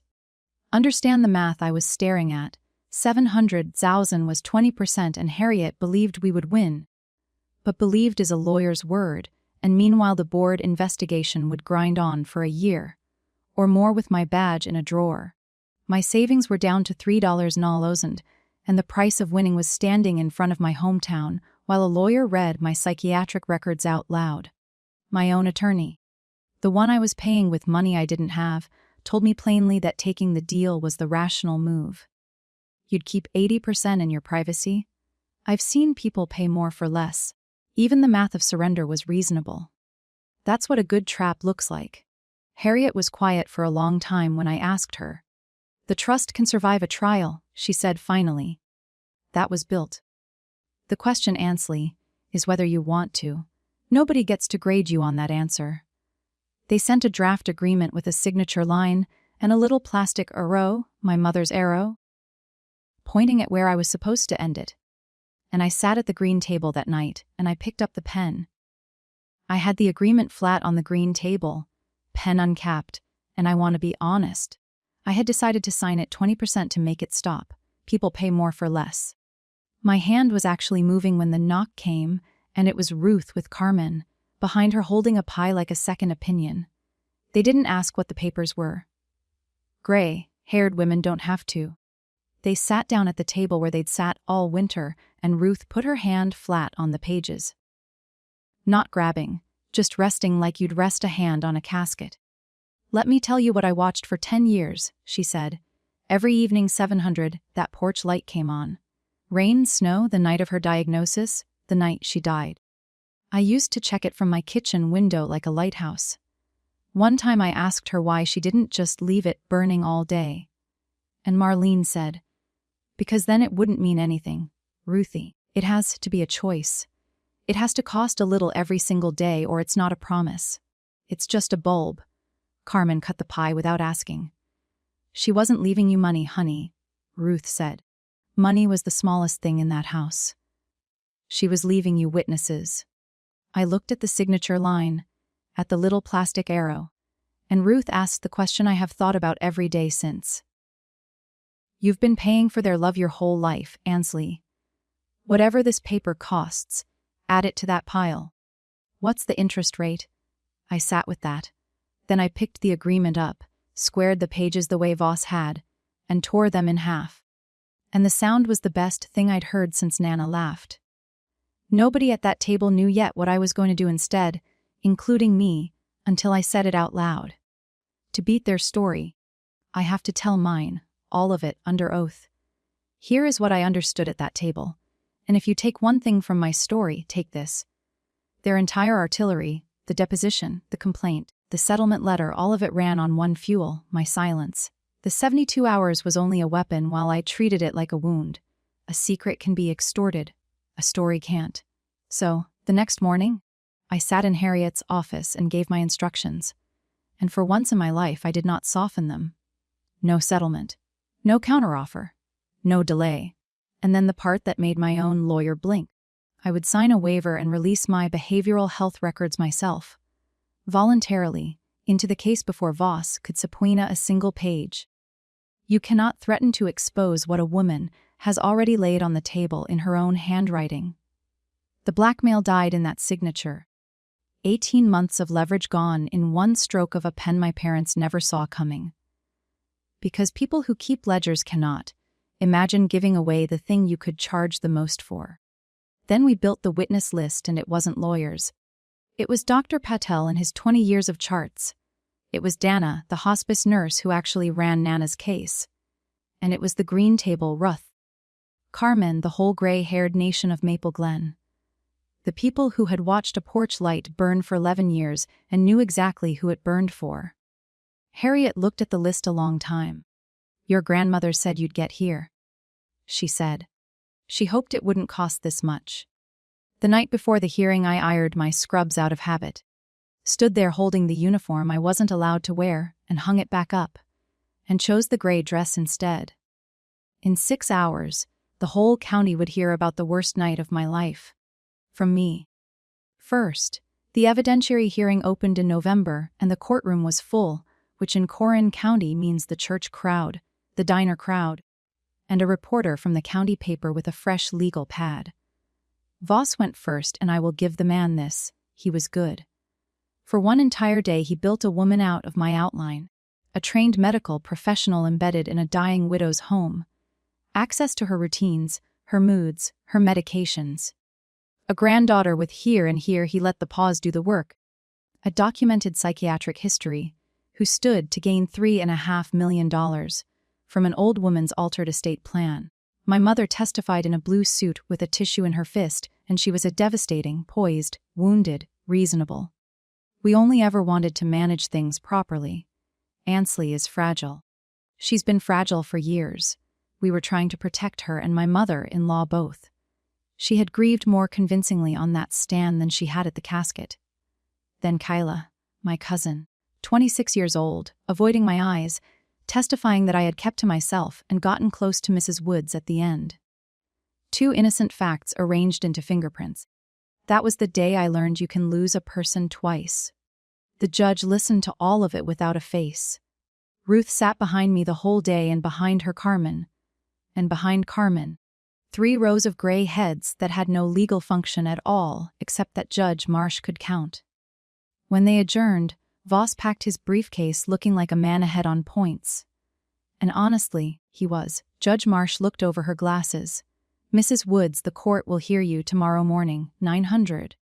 Speaker 1: Understand the math I was staring at. 700,000 was 20% and Harriet believed we would win. But believed is a lawyer's word, and meanwhile the board investigation would grind on for a year, or more with my badge in a drawer. My savings were down to $3.00, and the price of winning was standing in front of my hometown while a lawyer read my psychiatric records out loud. My own attorney, the one I was paying with money I didn't have, told me plainly that taking the deal was the rational move. You'd keep 80% in your privacy? I've seen people pay more for less. Even the math of surrender was reasonable. That's what a good trap looks like. Harriet was quiet for a long time when I asked her. The trust can survive a trial, she said finally. That was built. The question, Ansley, is whether you want to. Nobody gets to grade you on that answer. They sent a draft agreement with a signature line and a little plastic arrow, my mother's arrow, pointing at where I was supposed to end it. And I sat at the green table that night, and I picked up the pen. I had the agreement flat on the green table, pen uncapped, and I want to be honest. I had decided to sign it 20% to make it stop. People pay more for less. My hand was actually moving when the knock came, and it was Ruth with Carmen, behind her holding a pie like a second opinion. They didn't ask what the papers were. Gray-haired women don't have to. They sat down at the table where they'd sat all winter, and Ruth put her hand flat on the pages. Not grabbing, just resting like you'd rest a hand on a casket. Let me tell you what I watched for 10 years, she said. Every evening 700, that porch light came on. Rain, snow, the night of her diagnosis, the night she died. I used to check it from my kitchen window like a lighthouse. One time I asked her why she didn't just leave it burning all day. And Marlene said, because then it wouldn't mean anything, Ruthie. It has to be a choice. It has to cost a little every single day or it's not a promise. It's just a bulb. Carmen cut the pie without asking. She wasn't leaving you money, honey, Ruth said. Money was the smallest thing in that house. She was leaving you witnesses. I looked at the signature line, at the little plastic arrow, and Ruth asked the question I have thought about every day since. You've been paying for their love your whole life, Ansley. Whatever this paper costs, add it to that pile. What's the interest rate? I sat with that. Then I picked the agreement up, squared the pages the way Voss had, and tore them in half. And the sound was the best thing I'd heard since Nana laughed. Nobody at that table knew yet what I was going to do instead, including me, until I said it out loud. To beat their story, I have to tell mine, all of it, under oath. Here is what I understood at that table. And if you take one thing from my story, take this. Their entire artillery, the deposition, the complaint, the settlement letter, all of it ran on one fuel, my silence. The 72 hours was only a weapon while I treated it like a wound. A secret can be extorted. A story can't. So, the next morning, I sat in Harriet's office and gave my instructions. And for once in my life, I did not soften them. No settlement. No counteroffer. No delay. And then the part that made my own lawyer blink. I would sign a waiver and release my behavioral health records myself. Voluntarily, into the case before Voss could subpoena a single page. You cannot threaten to expose what a woman has already laid on the table in her own handwriting. The blackmail died in that signature. 18 months of leverage gone in one stroke of a pen my parents never saw coming. Because people who keep ledgers cannot imagine giving away the thing you could charge the most for. Then we built the witness list, and it wasn't lawyers. It was Dr. Patel and his 20 years of charts. It was Dana, the hospice nurse who actually ran Nana's case. And it was the green table Ruth. Carmen, the whole gray-haired nation of Maple Glen. The people who had watched a porch light burn for 11 years and knew exactly who it burned for. Harriet looked at the list a long time. Your grandmother said you'd get here, she said. She hoped it wouldn't cost this much. The night before the hearing, I ironed my scrubs out of habit. Stood there holding the uniform I wasn't allowed to wear and hung it back up, and chose the gray dress instead. In 6 hours, the whole county would hear about the worst night of my life. From me. First, the evidentiary hearing opened in November and the courtroom was full, which in Corrin County means the church crowd, the diner crowd, and a reporter from the county paper with a fresh legal pad. Voss went first, and I will give the man this: he was good. For one entire day he built a woman out of my outline, a trained medical professional embedded in a dying widow's home. Access to her routines, her moods, her medications. A granddaughter with here and here he let the pause do the work. A documented psychiatric history, who stood to gain $3.5 million from an old woman's altered estate plan. My mother testified in a blue suit with a tissue in her fist, and she was a devastating, poised, wounded, reasonable. We only ever wanted to manage things properly. Ansley is fragile. She's been fragile for years. We were trying to protect her and my mother-in-law both. She had grieved more convincingly on that stand than she had at the casket. Then Kyla, my cousin, 26 years old, avoiding my eyes, testifying that I had kept to myself and gotten close to Mrs. Woods at the end. 2 innocent facts arranged into fingerprints. That was the day I learned you can lose a person twice. The judge listened to all of it without a face. Ruth sat behind me the whole day, and behind her Carmen. And behind Carmen, 3 rows of gray heads that had no legal function at all except that Judge Marsh could count. When they adjourned, Voss packed his briefcase looking like a man ahead on points. And honestly, he was. Judge Marsh looked over her glasses. Mrs. Woods, the court will hear you tomorrow morning, 900.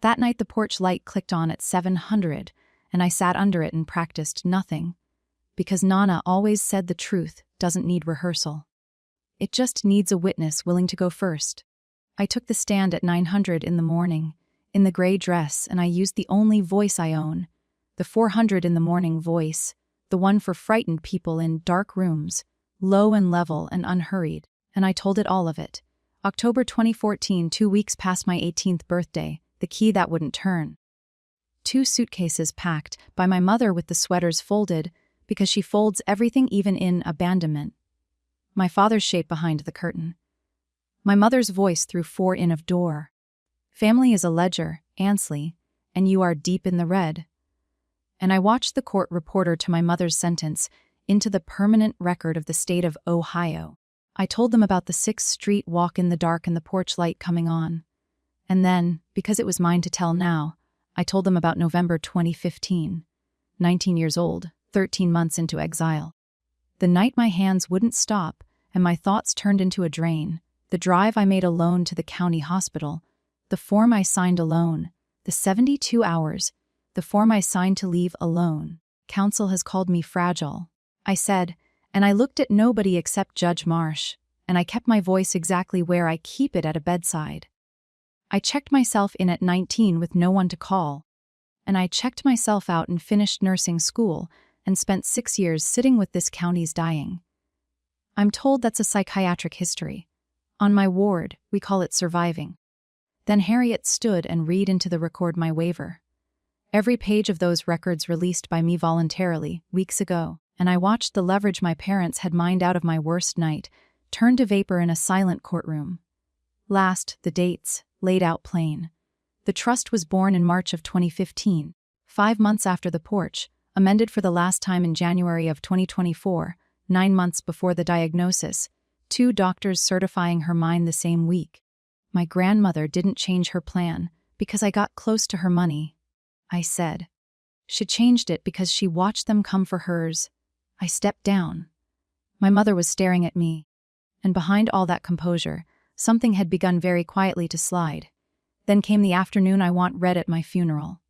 Speaker 1: That night the porch light clicked on at 700, and I sat under it and practiced nothing. Because Nana always said the truth doesn't need rehearsal. It just needs a witness willing to go first. I took the stand at 900 in the morning, in the gray dress, and I used the only voice I own, the 400 in the morning voice, the one for frightened people in dark rooms, low and level and unhurried, and I told it all of it. October 2014, 2 weeks past my 18th birthday, the key that wouldn't turn. 2 suitcases packed, by my mother with the sweaters folded, because she folds everything even in abandonment. My father's shape behind the curtain. My mother's voice through 4 in of door. Family is a ledger, Ansley, and you are deep in the red. And I watched the court reporter to my mother's sentence into the permanent record of the state of Ohio. I told them about the 6th Street walk in the dark and the porch light coming on. And then, because it was mine to tell now, I told them about November 2015. 19 years old, 13 months into exile. The night my hands wouldn't stop and my thoughts turned into a drain, the drive I made alone to the county hospital, the form I signed alone, the 72 hours, the form I signed to leave alone. Counsel has called me fragile, I said, and I looked at nobody except Judge Marsh, and I kept my voice exactly where I keep it at a bedside. I checked myself in at 19 with no one to call, and I checked myself out and finished nursing school and spent 6 years sitting with this county's dying. I'm told that's a psychiatric history. On my ward, we call it surviving. Then Harriet stood and read into the record my waiver. Every page of those records released by me voluntarily, weeks ago, and I watched the leverage my parents had mined out of my worst night turn to vapor in a silent courtroom. Last, the dates, laid out plain. The trust was born in March of 2015, 5 months after the porch, amended for the last time in January of 2024, 9 months before the diagnosis, 2 doctors certifying her mind the same week. My grandmother didn't change her plan because I got close to her money, I said. She changed it because she watched them come for hers. I stepped down. My mother was staring at me, and behind all that composure, something had begun very quietly to slide. Then came the afternoon I want read at my funeral.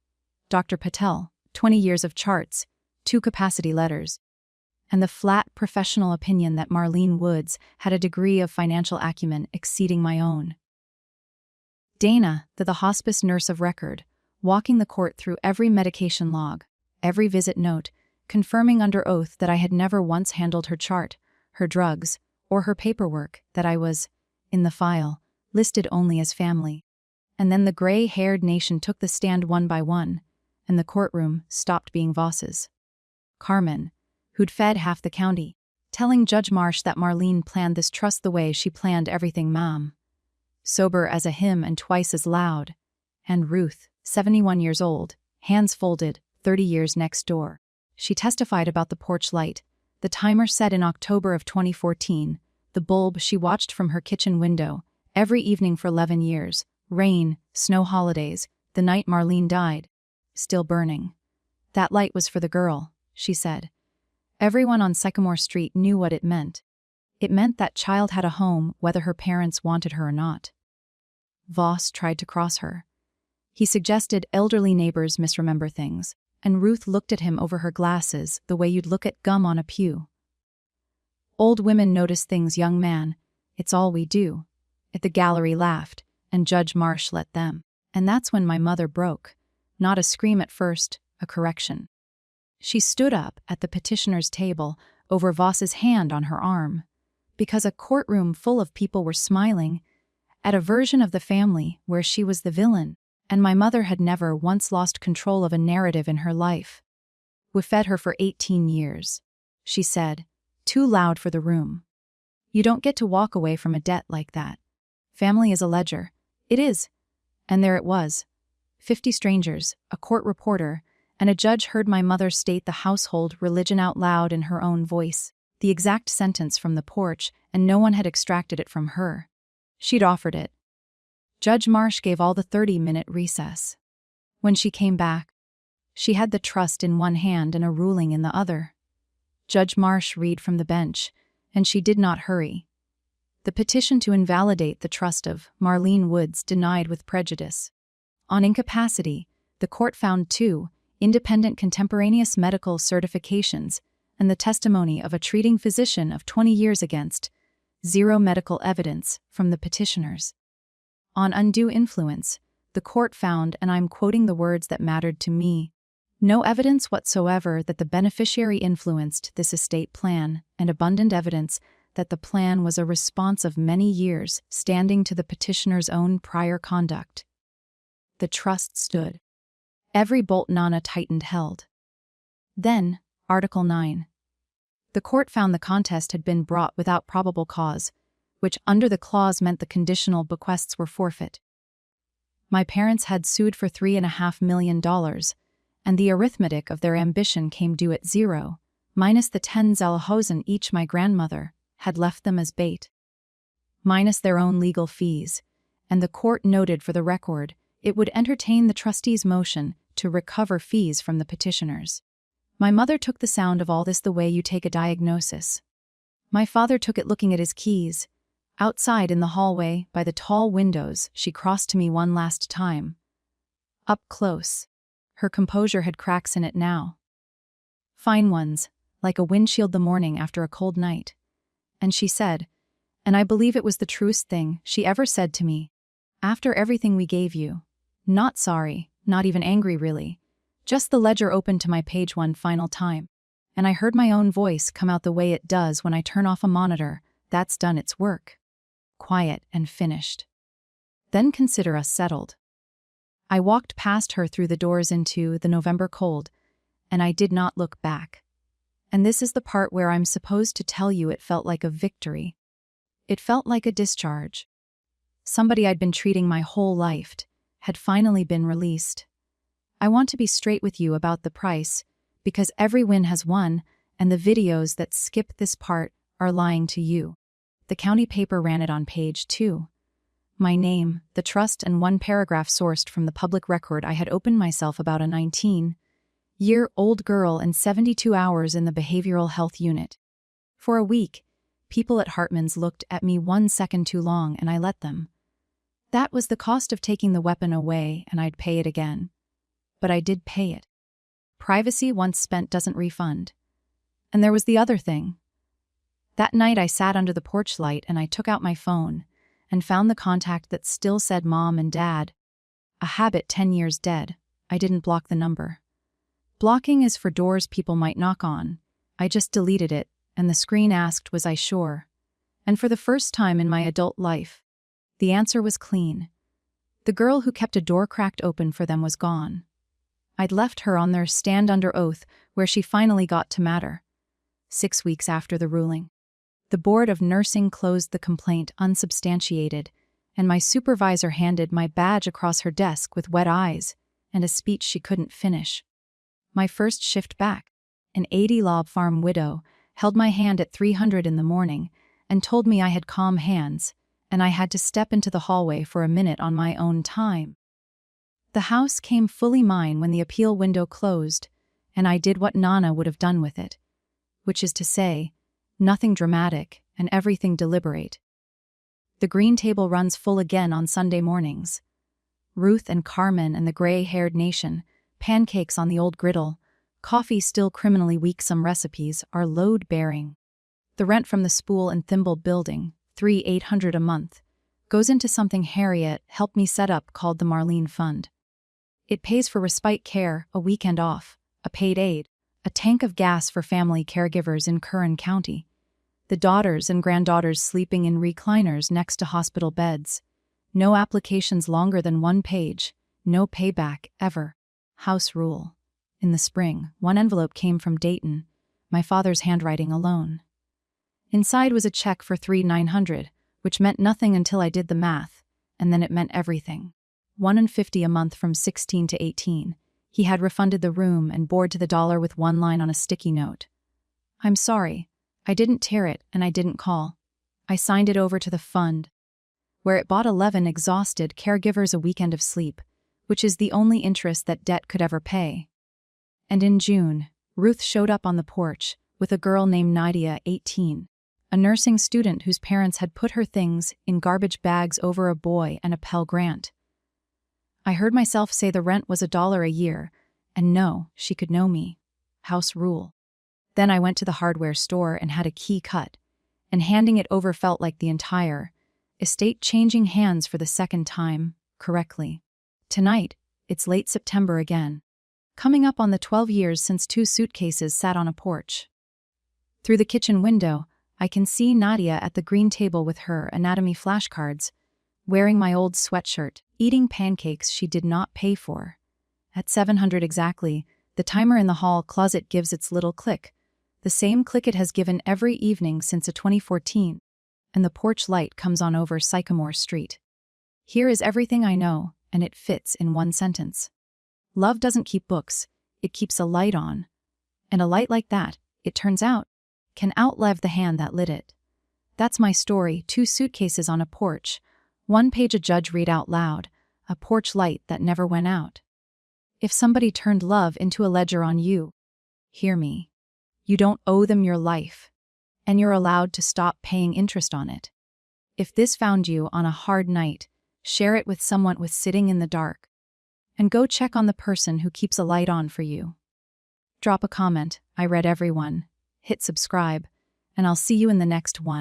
Speaker 1: Dr. Patel, 20 years of charts, 2 capacity letters, and the flat professional opinion that Marlene Woods had a degree of financial acumen exceeding my own. Dana, the hospice nurse of record, walking the court through every medication log, every visit note, confirming under oath that I had never once handled her chart, her drugs, or her paperwork, that I was in the file, listed only as family. And then the gray-haired nation took the stand one by one, and the courtroom stopped being Voss's. Carmen, who'd fed half the county, telling Judge Marsh that Marlene planned this trust the way she planned everything, ma'am. Sober as a hymn and twice as loud. And Ruth, 71 years old, hands folded, 30 years next door. She testified about the porch light, the timer set in October of 2014, the bulb she watched from her kitchen window, every evening for 11 years, rain, snow holidays, the night Marlene died, still burning. That light was for the girl, she said. Everyone on Sycamore Street knew what it meant. It meant that child had a home whether her parents wanted her or not. Voss tried to cross her. He suggested elderly neighbors misremember things, and Ruth looked at him over her glasses the way you'd look at gum on a pew. Old women notice things, young man. It's all we do. The gallery laughed, and Judge Marsh let them. And that's when my mother broke. Not a scream at first, a correction. She stood up at the petitioner's table over Voss's hand on her arm, because a courtroom full of people were smiling at a version of the family where she was the villain, and my mother had never once lost control of a narrative in her life. We fed her for 18 years, she said, too loud for the room. You don't get to walk away from a debt like that. Family is a ledger. It is. And there it was. 50 strangers, a court reporter, and a judge heard my mother state the household religion out loud in her own voice, the exact sentence from the porch, and no one had extracted it from her. She'd offered it. Judge Marsh gave all the 30-minute recess. When she came back, she had the trust in one hand and a ruling in the other. Judge Marsh read from the bench, and she did not hurry. The petition to invalidate the trust of Marlene Woods denied with prejudice. On incapacity, the court found 2 independent contemporaneous medical certifications and the testimony of a treating physician of 20 years against 0 medical evidence from the petitioners. On undue influence, the court found, and I'm quoting the words that mattered to me, no evidence whatsoever that the beneficiary influenced this estate plan, and abundant evidence that the plan was a response of many years standing to the petitioner's own prior conduct. The trust stood. Every bolt Nana tightened held. Then, Article 9. The court found the contest had been brought without probable cause, which under the clause meant the conditional bequests were forfeit. My parents had sued for $3.5 million, and the arithmetic of their ambition came due at 0, minus the 10 Zellhosen each my grandmother had left them as bait. Minus their own legal fees, and the court noted for the record it would entertain the trustees' motion to recover fees from the petitioners. My mother took the sound of all this the way you take a diagnosis. My father took it looking at his keys. Outside in the hallway, by the tall windows, she crossed to me one last time. Up close. Her composure had cracks in it now. Fine ones, like a windshield the morning after a cold night. And she said, and I believe it was the truest thing she ever said to me, after everything we gave you. Not sorry, not even angry really. Just the ledger opened to my page one final time. And I heard my own voice come out the way it does when I turn off a monitor. That's done its work. Quiet and finished. Then consider us settled. I walked past her through the doors into the November cold, and I did not look back. And this is the part where I'm supposed to tell you it felt like a victory. It felt like a discharge. Somebody I'd been treating my whole life had finally been released. I want to be straight with you about the price, because every win has won, and the videos that skip this part are lying to you. The county paper ran it on page 2. My name, the trust, and one paragraph sourced from the public record I had opened myself about a 19-year-old girl and 72 hours in the behavioral health unit. For a week, people at Hartman's looked at me 1 second too long, and I let them. That was the cost of taking the weapon away, and I'd pay it again. But I did pay it. Privacy once spent doesn't refund. And there was the other thing. That night I sat under the porch light and I took out my phone and found the contact that still said Mom and Dad. A habit 10 years dead. I didn't block the number. Blocking is for doors people might knock on. I just deleted it, and the screen asked, was I sure? And for the first time in my adult life, the answer was clean. The girl who kept a door cracked open for them was gone. I'd left her on their stand under oath, where she finally got to matter. 6 weeks after the ruling, the Board of Nursing closed the complaint unsubstantiated, and my supervisor handed my badge across her desk with wet eyes and a speech she couldn't finish. My first shift back, an 80-lob farm widow, held my hand at 300 in the morning and told me I had calm hands, and I had to step into the hallway for a minute on my own time. The house came fully mine when the appeal window closed, and I did what Nana would have done with it, which is to say, nothing dramatic and everything deliberate. The green table runs full again on Sunday mornings. Ruth and Carmen and the gray-haired nation, pancakes on the old griddle, coffee still criminally weak, some recipes are load-bearing. The rent from the Spool and Thimble building, $3,800 a month, goes into something Harriet helped me set up called the Marlene Fund. It pays for respite care, a weekend off, a paid aide, a tank of gas for family caregivers in Curran County, the daughters and granddaughters sleeping in recliners next to hospital beds, no applications longer than 1 page, no payback, ever. House rule. In the spring, 1 envelope came from Dayton, my father's handwriting alone. Inside was a check for $3,900, which meant nothing until I did the math, and then it meant everything. $150 a month from 16 to 18. He had refunded the room and board to the dollar with 1 line on a sticky note. I'm sorry. I didn't tear it and I didn't call. I signed it over to the fund, where it bought 11 exhausted caregivers a weekend of sleep, which is the only interest that debt could ever pay. And in June, Ruth showed up on the porch with a girl named Nadia, 18, a nursing student whose parents had put her things in garbage bags over a boy and a Pell Grant. I heard myself say the rent was $1 a year, and no, she could know me. House rule. Then I went to the hardware store and had a key cut, and handing it over felt like the entire estate changing hands for the second time, correctly. Tonight, it's late September again, coming up on the 12 years since 2 suitcases sat on a porch. Through the kitchen window, I can see Nadia at the green table with her anatomy flashcards, wearing my old sweatshirt, eating pancakes she did not pay for. At 700 exactly, the timer in the hall closet gives its little click, the same click it has given every evening since 2014, and the porch light comes on over Sycamore Street. Here is everything I know, and it fits in 1 sentence. Love doesn't keep books, it keeps a light on. And a light like that, it turns out, can outlive the hand that lit it. That's my story, 2 suitcases on a porch, 1 page a judge read out loud, a porch light that never went out. If somebody turned love into a ledger on you, hear me. You don't owe them your life, and you're allowed to stop paying interest on it. If this found you on a hard night, share it with someone with sitting in the dark, and go check on the person who keeps a light on for you. Drop a comment, I read everyone, hit subscribe, and I'll see you in the next one.